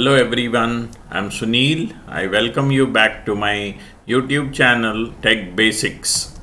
Hello everyone, I'm Sunil. I welcome you back to my YouTube channel TechBasics.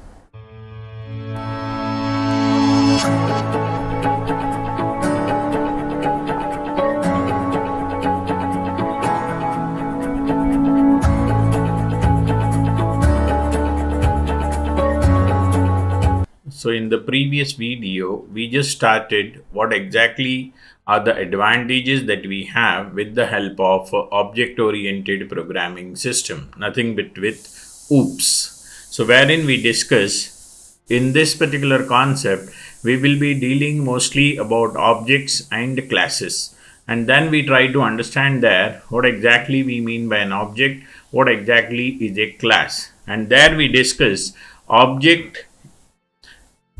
So in the previous video, we just started what exactly are the advantages that we have with the help of object-oriented programming system, nothing but with OOPS. So wherein we discuss in this particular concept, we will be dealing mostly about objects and classes. And then we try to understand there what exactly we mean by an object, what exactly is a class. And there we discuss object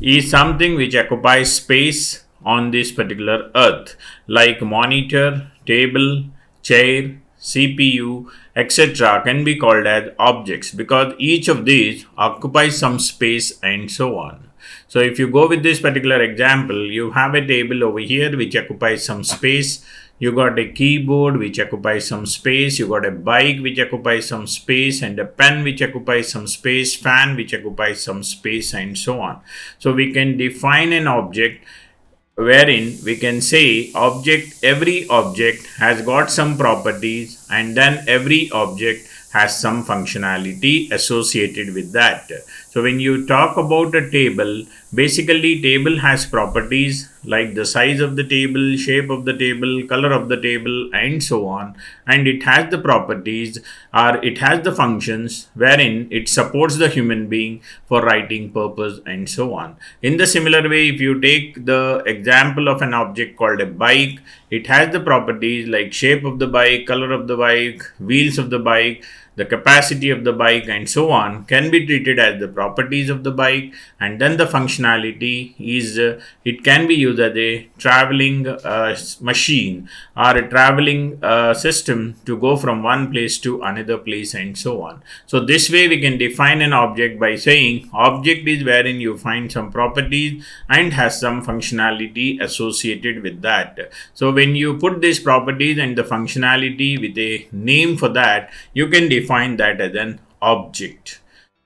is something which occupies space on this particular earth, like monitor, table, chair, CPU, etc. can be called as objects because each of these occupies some space and so on. So if you go with this particular example, you have a table over here which occupies some space. You got a keyboard which occupies some space, you got a bike which occupies some space, and a pen which occupies some space, fan which occupies some space, and so on. So we can define an object wherein we can say every object has got some properties, and then every object has some functionality associated with that. So when you talk about a table, basically table has properties like the size of the table, shape of the table, color of the table, and so on. And it has the properties or it has the functions wherein it supports the human being for writing purpose and so on. In the similar way, if you take the example of an object called a bike, it has the properties like shape of the bike, color of the bike, wheels of the bike, the capacity of the bike, and so on can be treated as the properties of the bike. And then the functionality is it can be used as a traveling machine or a traveling system to go from one place to another place and so on. So this way we can define an object by saying object is wherein you find some properties and has some functionality associated with that. So when you put these properties and the functionality with a name for that, you can define that as an object.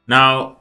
Now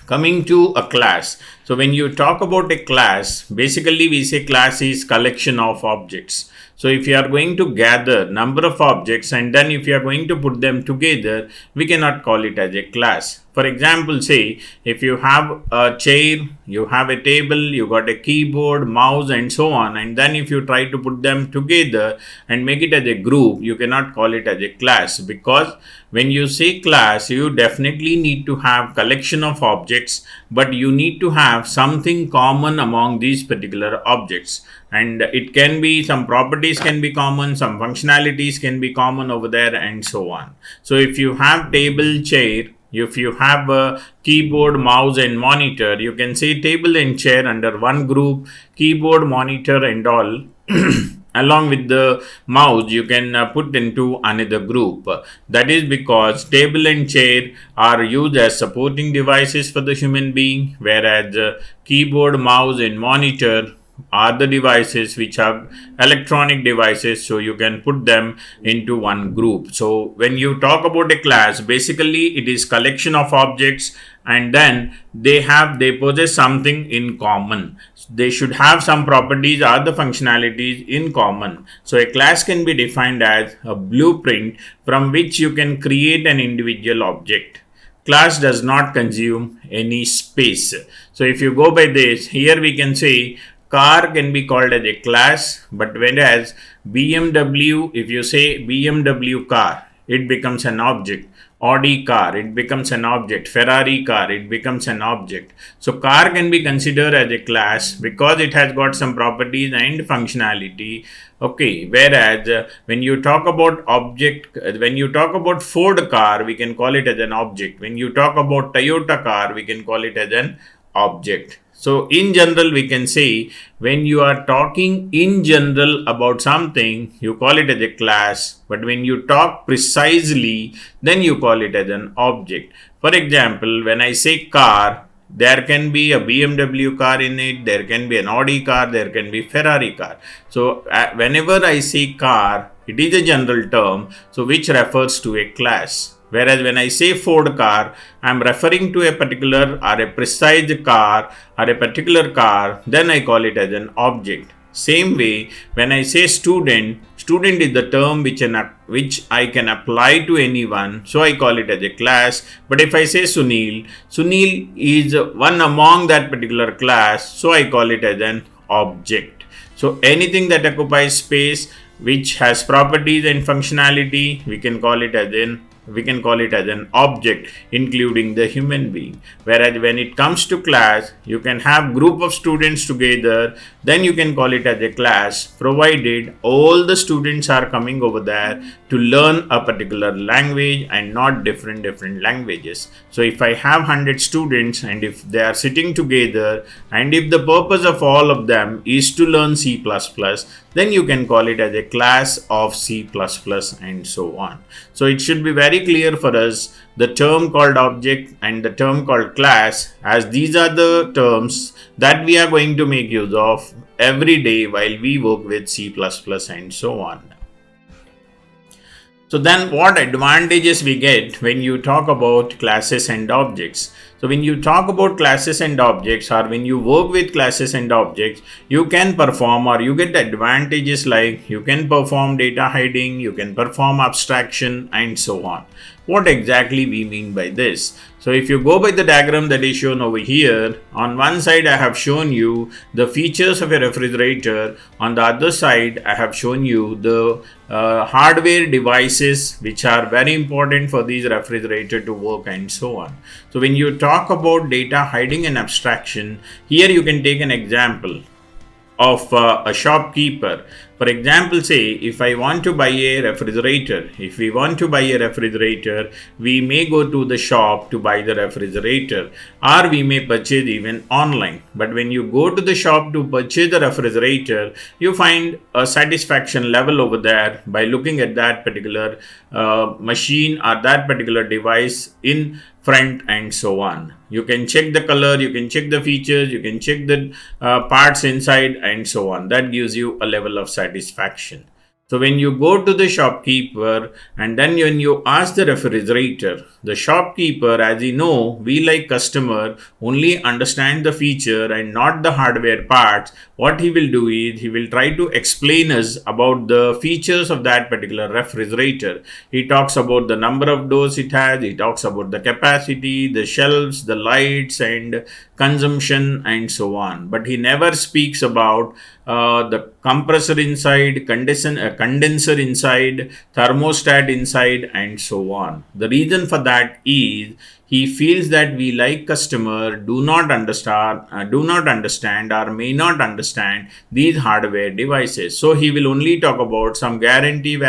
coming to a class. So when you talk about a class, basically we say class is collection of objects. So if you are going to gather number of objects and then if you are going to put them together, we cannot call it as a class. For example, say if you have a chair, you have a table, you got a keyboard, mouse, and so on, and then if you try to put them together and make it as a group, you cannot call it as a class, because when you say class, you definitely need to have collection of objects, but you need to have something common among these particular objects. And it can be some properties can be common, some functionalities can be common over there, and so on. So if you have table, chair, if you have a keyboard, mouse, and monitor, you can say table and chair under one group, keyboard, monitor, and all along with the mouse you can put into another group. That is because table and chair are used as supporting devices for the human being, whereas keyboard, mouse, and monitor are the devices which are electronic devices, so you can put them into one group. So when you talk about a class, basically it is collection of objects and then they possess something in common. They should have some properties or the functionalities in common. So a class can be defined as a blueprint from which you can create an individual object. Class does not consume any space. So if you go by this, here we can say car can be called as a class, but whereas BMW, if you say BMW car, it becomes an object. Audi car, it becomes an object. Ferrari car, it becomes an object. So car can be considered as a class because it has got some properties and functionality. Okay, whereas when you talk about when you talk about Ford car, we can call it as an object. When you talk about Toyota car, we can call it as an object. So in general, we can say when you are talking in general about something, you call it as a class. But when you talk precisely, then you call it as an object. For example, when I say car, There can be a BMW car in it, there can be an Audi car, there can be Ferrari car. So whenever I say car, it is a general term, so which refers to a class. Whereas when I say Ford car, I am referring to a particular or a precise car or a particular car, then I call it as an object. Same way, when I say student, student is the term which I can apply to anyone, so I call it as a class. But if I say Sunil, Sunil is one among that particular class, so I call it as an object. So anything that occupies space, which has properties and functionality, we can call it as an object, including the human being. Whereas when it comes to class, you can have group of students together, then you can call it as a class, provided all the students are coming over there to learn a particular language and not different languages. So if I have 100 students and if they are sitting together and if the purpose of all of them is to learn C++, then you can call it as a class of C++ and so on. So it should be very clear for us the term called object and the term called class, as these are the terms that we are going to make use of every day while we work with C++ and so on. So then what advantages we get when you talk about classes and objects? So when you talk about classes and objects, or when you work with classes and objects, you can perform, or you get advantages like you can perform data hiding, you can perform abstraction and so on. What exactly we mean by this? So if you go by the diagram that is shown over here, on one side I have shown you the features of a refrigerator, on the other side I have shown you the hardware devices which are very important for these refrigerator to work and so on. So when you talk about data hiding and abstraction, here you can take an example of a shopkeeper. For example, say if I want to buy a refrigerator, if we want to buy a refrigerator, we may go to the shop to buy the refrigerator, or we may purchase even online. But when you go to the shop to purchase the refrigerator, you find a satisfaction level over there by looking at that particular machine or that particular device in front and so on. You can check the color, you can check the features, you can check the parts inside and so on. That gives you a level of satisfaction. So when you go to the shopkeeper and then when you ask the refrigerator, the shopkeeper, as you know, we like customer only understand the feature and not the hardware parts. What he will do is he will try to explain us about the features of that particular refrigerator. He talks about the number of doors it has, he talks about the capacity, the shelves, the lights and consumption and so on. But he never speaks about the compressor inside, condenser inside, thermostat inside and so on. The reason for that is he feels that we like customer do not understand or may not understand these hardware devices. So he will only talk about some warranty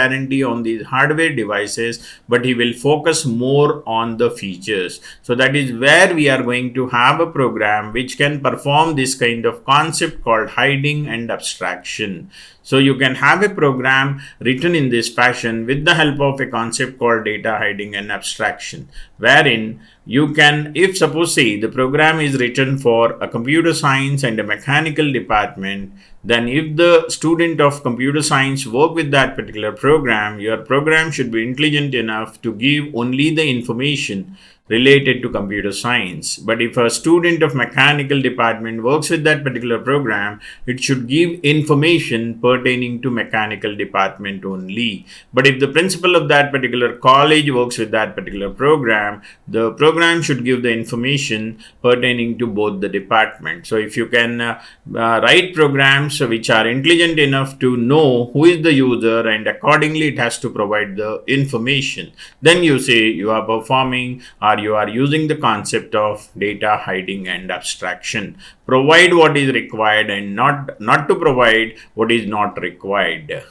on these hardware devices, but he will focus more on the features. So that is where we are going to have a program which can perform this kind of concept called hiding and abstraction. So you can have a program written in this fashion with the help of a concept called data hiding and abstraction, wherein you can, if suppose say the program is written for a computer science and a mechanical department, then if the student of computer science work with that particular program, your program should be intelligent enough to give only the information related to computer science. But if a student of mechanical department works with that particular program, it should give information pertaining to mechanical department only. But if the principal of that particular college works with that particular program, the program should give the information pertaining to both the departments. So if you can write programs which are intelligent enough to know who is the user and accordingly it has to provide the information, then you say you are performing or you are using the concept of data hiding and abstraction. Provide what is required and not to provide what is not required.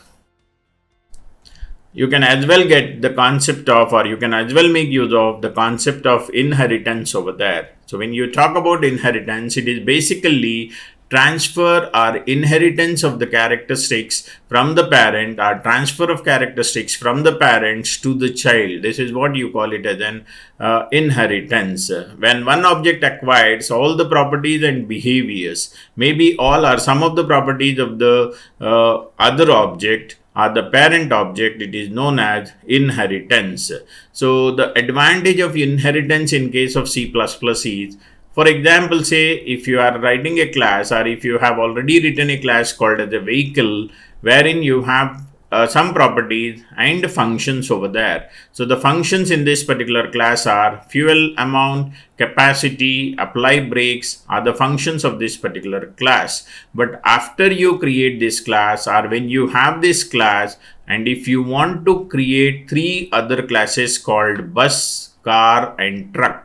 You can as well get the concept of, or you can as well make use of the concept of inheritance over there. So when you talk about inheritance, it is basically transfer or inheritance of the characteristics from the parent, or transfer of characteristics from the parents to the child. This is what you call it as an inheritance. When one object acquires all the properties and behaviors, maybe all or some of the properties of the other object or the parent object, it is known as inheritance. So the advantage of inheritance in case of C++ is, for example, say if you are writing a class, or if you have already written a class called as a vehicle, wherein you have some properties and functions over there. So the functions in this particular class are fuel amount, capacity, apply brakes are the functions of this particular class. But after you create this class, or when you have this class, and if you want to create three other classes called bus, car and truck,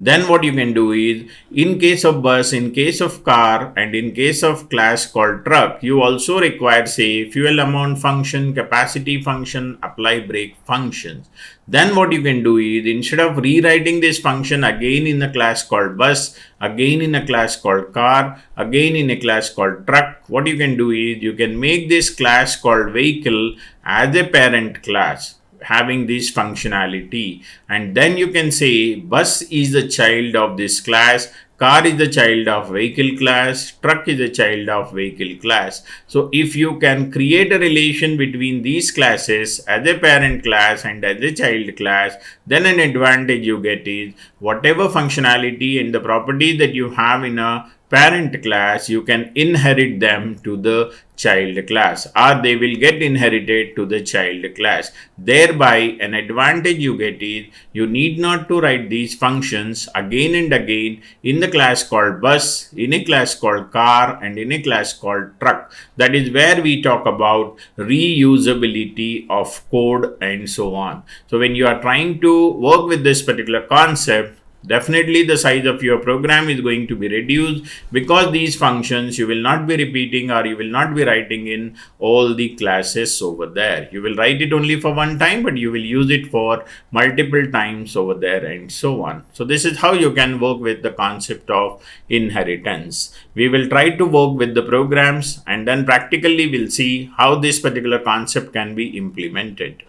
then what you can do is, in case of bus, in case of car, and in case of class called truck, you also require, say, fuel amount function, capacity function, apply brake functions. Then what you can do is, instead of rewriting this function again in a class called bus, again in a class called car, again in a class called truck, what you can do is, you can make this class called vehicle as a parent class having this functionality, and then you can say bus is the child of this class, car is the child of vehicle class, truck is the child of vehicle class. So if you can create a relation between these classes as a parent class and as a child class, then an advantage you get is, whatever functionality and the properties that you have in a parent class, you can inherit them to the child class, or they will get inherited to the child class. Thereby, an advantage you get is, you need not to write these functions again and again in the class called bus, in a class called car, and in a class called truck. That is where we talk about reusability of code and so on. So when you are trying to work with this particular concept, definitely the size of your program is going to be reduced, because these functions you will not be repeating, or you will not be writing in all the classes over there. You will write it only for one time, but you will use it for multiple times over there and so on. So this is how you can work with the concept of inheritance. We will try to work with the programs, and then practically we'll see how this particular concept can be implemented.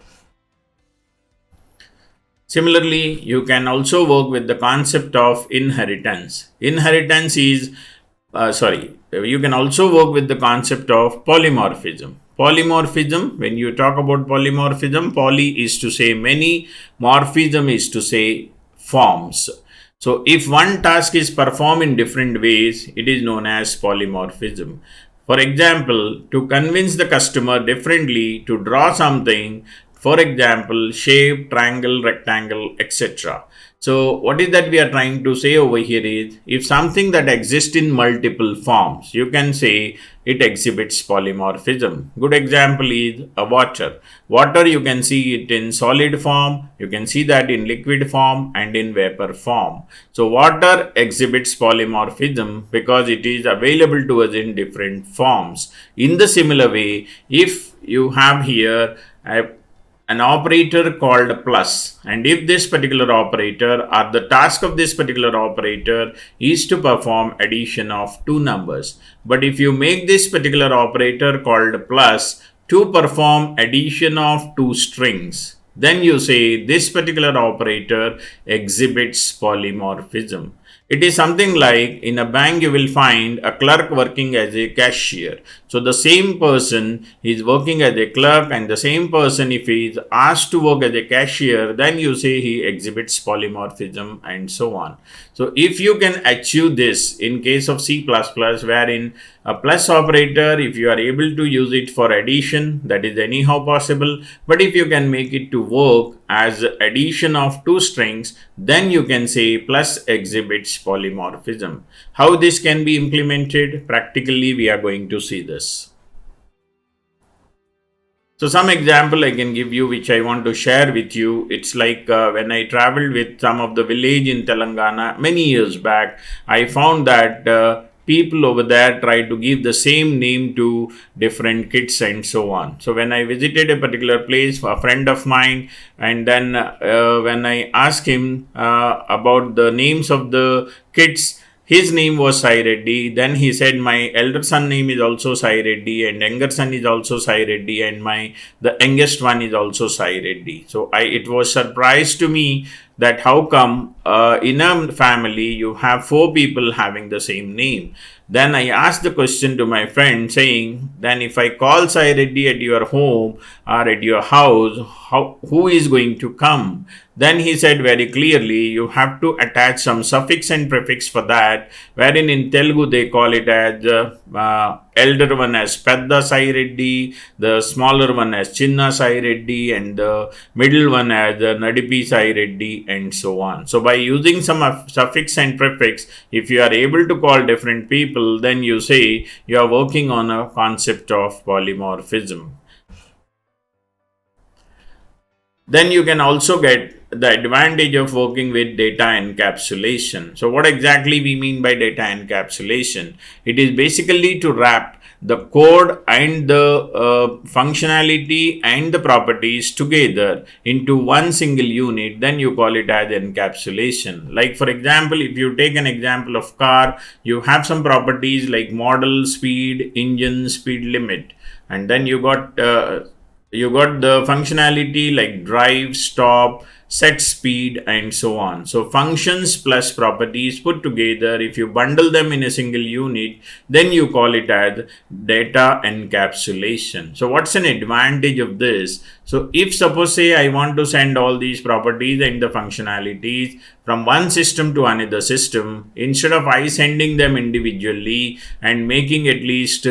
Similarly, you can also work with the concept of inheritance. Inheritance is, you can also work with the concept of polymorphism. Polymorphism, when you talk about polymorphism, poly is to say many, morphism is to say forms. So if one task is performed in different ways, it is known as polymorphism. For example, to convince the customer differently to draw something, for example, shape, triangle, rectangle, etc. So what is that we are trying to say over here is, if something that exists in multiple forms, you can say it exhibits polymorphism. Good example is a water. Water, you can see it in solid form, you can see that in liquid form and in vapor form. So water exhibits polymorphism because it is available to us in different forms. In the similar way, if you have here an operator called plus, and if this particular operator, or the task of this particular operator is to perform addition of two numbers, but if you make this particular operator called plus to perform addition of two strings, then you say this particular operator exhibits polymorphism. It is something like, in a bank you will find a clerk working as a cashier. So the same person is working as a clerk, and the same person, if he is asked to work as a cashier, then you say he exhibits polymorphism and so on. So if you can achieve this in case of C++, wherein a plus operator, if you are able to use it for addition, that is anyhow possible. But if you can make it to work as addition of two strings, then you can say plus exhibits polymorphism. How this can be implemented? Practically, we are going to see this. So some example I can give you, which I want to share with you. It's like when I traveled with some of the village in Telangana many years back, I found that people over there try to give the same name to different kids and so on. So when I visited a particular place, a friend of mine, and then when I asked him about the names of the kids, His name was Sai Reddy. Then he said, my elder son name is also Sai Reddy, and younger son is also Sai Reddy, and the youngest one is also Sai Reddy. So it was surprise to me that how come in a family you have four people having the same name. Then I asked the question to my friend saying, then if I call Sai Reddy at your home or at your house, who is going to come? Then he said very clearly, you have to attach some suffix and prefix for that, wherein in Telugu they call it as elder one as Pedda Sai Reddy, the smaller one as Chinna Sai Reddy, and the middle one as Nadipi Sai Reddy, and so on. So by using some suffix and prefix, if you are able to call different people, then you say you are working on a concept of polymorphism. Then you can also get the advantage of working with data encapsulation. So what exactly we mean by data encapsulation? It is basically to wrap the code and the functionality and the properties together into one single unit. Then you call it as encapsulation. Like for example, if you take an example of car, you have some properties like model, speed, engine, speed limit, and then you got the functionality like drive, stop, set speed, and so on. So functions plus properties put together, if you bundle them in a single unit, then you call it as data encapsulation. So what's an advantage of this? So if suppose say I want to send all these properties and the functionalities from one system to another system, instead of I sending them individually and making at least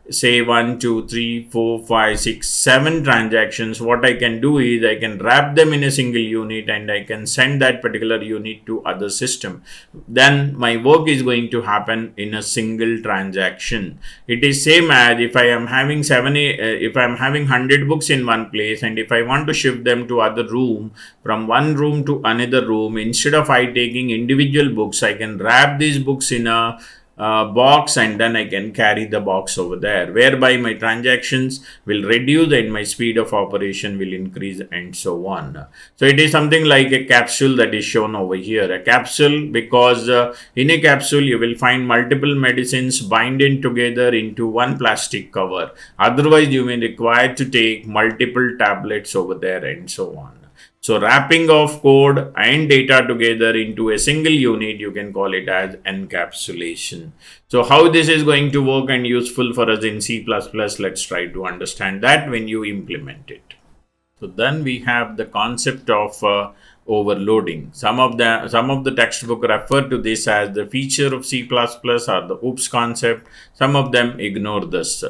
say 1, 2, 3, 4, 5, 6, 7 transactions, what I can do is I can wrap them in a single unit and I can send that particular unit to other system. Then my work is going to happen in a single transaction. It is same as if I am having if I am having 100 books in one place, and if I want to shift them to other room, from one room to another room, instead of I taking individual books, I can wrap these books in a box, and then I can carry the box over there, whereby my transactions will reduce and my speed of operation will increase, and so on. So it is something like a capsule that is shown over here. A capsule because in a capsule you will find multiple medicines binding together into one plastic cover. Otherwise you may require to take multiple tablets over there, and so on. So wrapping of code and data together into a single unit, you can call it as encapsulation. So how this is going to work and useful for us in C++, let's try to understand that when you implement it. So then we have the concept of overloading. Some of the textbook refer to this as the feature of C++ or the OOPS concept. Some of them ignore this.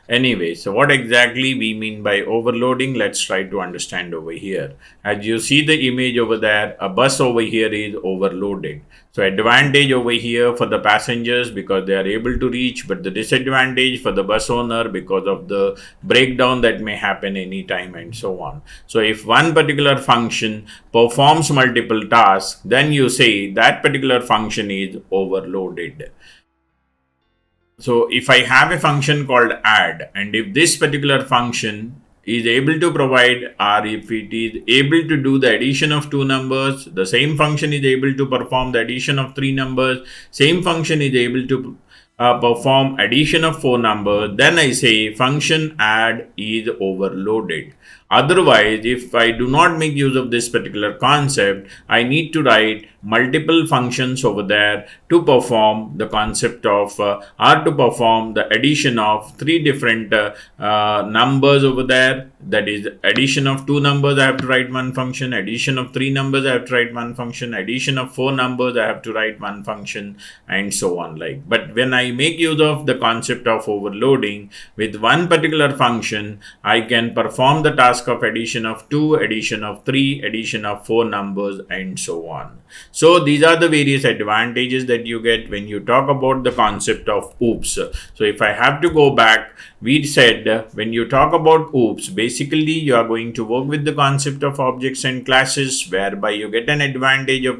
Anyway, so what exactly we mean by overloading, let's try to understand over here. As you see the image over there, a bus over here is overloaded. So advantage over here for the passengers because they are able to reach, but the disadvantage for the bus owner because of the breakdown that may happen anytime, and so on. So if one particular function performs multiple tasks, then you say that particular function is overloaded. So if I have a function called add, and if this particular function is able to provide, or if it is able to do the addition of two numbers, the same function is able to perform the addition of three numbers, same function is able to perform addition of four numbers, then I say function add is overloaded. Otherwise, if I do not make use of this particular concept, I need to write multiple functions over there to perform the concept of or to perform the addition of three different numbers over there. That is addition of two numbers, I have to write one function, addition of three numbers, I have to write one function, addition of four numbers, I have to write one function, and so on. But when I make use of the concept of overloading with one particular function, I can perform the task of addition of 2, addition of 3, addition of 4 numbers, and so on. So these are the various advantages that you get when you talk about the concept of OOPS. So if I have to go back, we said when you talk about OOPS, basically you are going to work with the concept of objects and classes, whereby you get an advantage of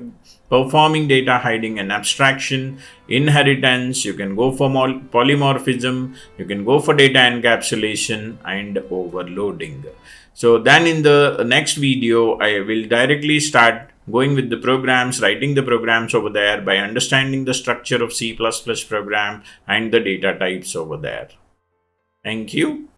performing data hiding and abstraction, inheritance, you can go for polymorphism, you can go for data encapsulation, and overloading. So then in the next video, I will directly start going with the programs, writing the programs over there, by understanding the structure of C++ program and the data types over there. Thank you.